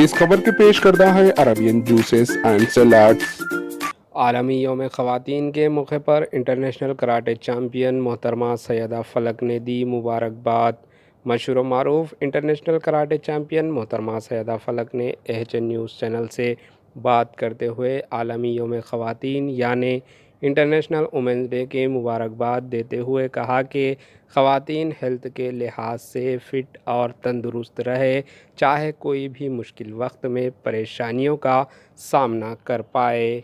इस खबर के पेश करता है अरबियन जूसेस एंड सलाड्स। आलमी यौम ख़वातीन के मौके पर इंटरनेशनल कराटे चैम्पियन मोहतरमा सैयदा फ़लक ने दी मुबारकबाद। मशहूर व मारूफ इंटरनेशनल कराटे चैम्पियन मोहतरमा सैयदा फ़लक ने एचएन न्यूज़ चैनल से बात करते हुए आलमी यौम ख़वातीन यानी इंटरनेशनल वुमेंस डे की मुबारकबाद देते हुए कहा कि ख़वातीन हेल्थ के लिहाज से फ़िट और तंदुरुस्त रहे, चाहे कोई भी मुश्किल वक्त में परेशानियों का सामना कर पाए।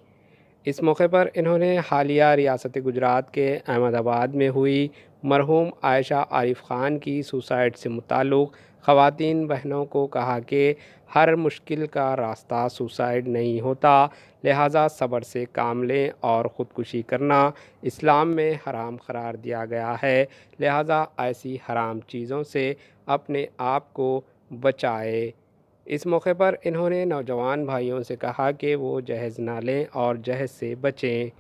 इस मौके पर इन्होंने हालिया रियासत गुजरात के अहमदाबाद में हुई मरहूम आयशा आरिफ ख़ान की सुसाइड से मुताल्लिक़ ख़वातीन बहनों को कहा कि हर मुश्किल का रास्ता सुसाइड नहीं होता, लिहाजा सब्र से काम लें और ख़ुदकुशी करना इस्लाम में हराम करार दिया गया है, लिहाजा ऐसी हराम चीज़ों से अपने आप को बचाए। इस मौके पर इन्होंने नौजवान भाइयों से कहा कि वो जहेज़ ना लें और जहेज़ से बचें।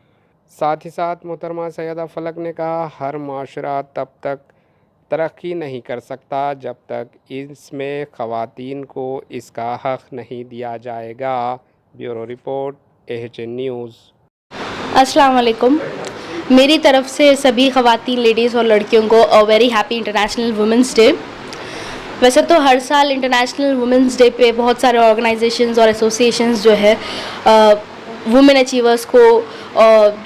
साथ ही साथ मोहतरमा सैयदा फ़लक ने कहा, हर माशरा तब तक तरक्की नहीं कर सकता जब तक इसमें ख़वातीन को इसका हक़ नहीं दिया जाएगा। Bureau report, HN news. अस्सलाम वालेकुम। मेरी तरफ से सभी ख़वातीन लेडीज़ और लड़कियों को a very happy international women's day. वैसे तो हर साल इंटरनेशनल वुमेंस डे पे बहुत सारे ऑर्गेनाइजेशंस और एसोसिएशंस जो है वुमेन अचीवर्स को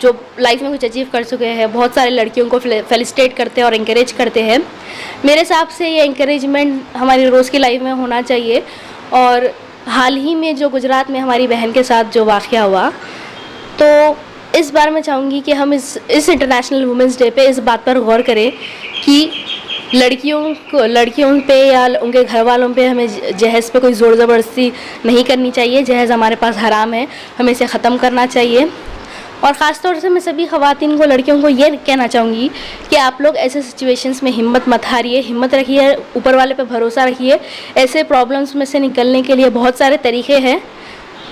जो लाइफ में कुछ अचीव कर चुके हैं, बहुत सारे लड़कियों को फेलिसिटेट करते हैं और इंकरेज करते हैं। मेरे हिसाब से ये इंकरेजमेंट हमारी रोज़ की लाइफ में होना चाहिए। और हाल ही में जो गुजरात में हमारी बहन के साथ जो वाक़या हुआ, तो इस बार मैं चाहूँगी कि हम इस इंटरनेशनल वुमेंस डे पे इस बात पर गौर करें कि लड़कियों पे या उनके घर वालों पे हमें जहेज़ पे कोई ज़ोर ज़बरदस्ती नहीं करनी चाहिए। जहेज़ हमारे पास हराम है, हमें इसे ख़त्म करना चाहिए। और ख़ास तौर से मैं सभी ख़वातीन को, लड़कियों को ये कहना चाहूँगी कि आप लोग ऐसे सिचुएशंस में हिम्मत मत हारिए, हिम्मत रखिए, ऊपर वाले पे भरोसा रखिए। ऐसे प्रॉब्लम्स में से निकलने के लिए बहुत सारे तरीक़े हैं,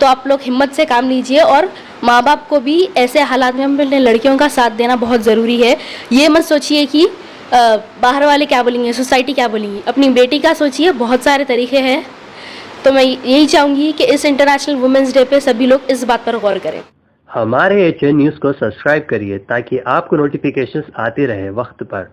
तो आप लोग हिम्मत से काम लीजिए। और माँ बाप को भी ऐसे हालात में अपने लड़कियों का साथ देना बहुत ज़रूरी है। ये मत सोचिए कि बाहर वाले क्या बोलेंगे, सोसाइटी क्या बोलेंगी, अपनी बेटी का सोचिए। बहुत सारे तरीक़े हैं, तो मैं यही चाहूँगी कि इस इंटरनेशनल वुमेंस डे पे सभी लोग इस बात पर गौर करें। हमारे एचएन न्यूज़ को सब्सक्राइब करिए ताकि आपको नोटिफिकेशंस आते रहे वक्त पर।